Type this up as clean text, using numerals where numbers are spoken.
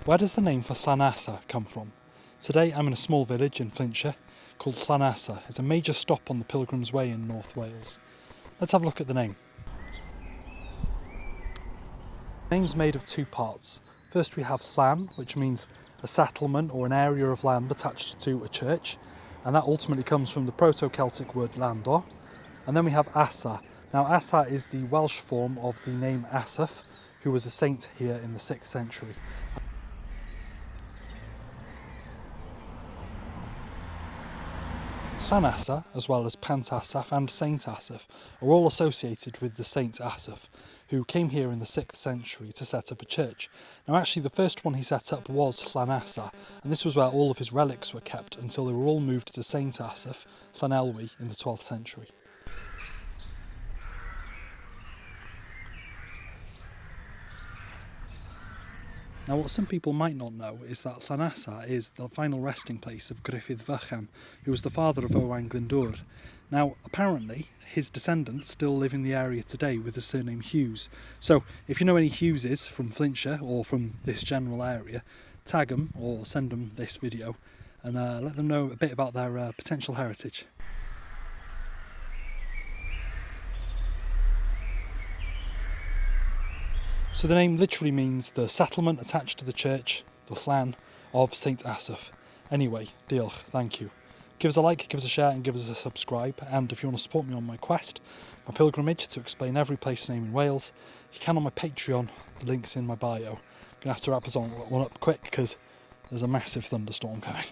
Where does the name for Llanasa come from? Today I'm in a small village in Flintshire called Llanasa. It's a major stop on the Pilgrim's Way in North Wales. Let's have a look at the name. The name's made of two parts. First we have Llan, which means a settlement or an area of land attached to a church, and that ultimately comes from the Proto-Celtic word landor. And then we have Asa. Now Asa is the Welsh form of the name Asaph, who was a saint here in the 6th century. Llanasa, as well as Pant Asaph and Saint Asaph, are all associated with the Saint Asaph, who came here in the 6th century to set up a church. Now actually the first one he set up was Llanasa, and this was where all of his relics were kept until they were all moved to Saint Asaph, Llanelwy, in the 12th century. Now what some people might not know is that Llanasa is the final resting place of Gruffydd Vychan, who was the father of Owain Glyndŵr. Now apparently his descendants still live in the area today with the surname Hughes. So if you know any Hugheses from Flintshire or from this general area, tag them or send them this video and let them know a bit about their potential heritage. So the name literally means the settlement attached to the church, the Llan, of Saint Asaph. Anyway, diolch, thank you. Give us a like, give us a share and give us a subscribe, and if you want to support me on my quest, my pilgrimage to explain every place name in Wales, you can on my Patreon, the link's in my bio. I'm going to have to wrap this one up quick because there's a massive thunderstorm coming.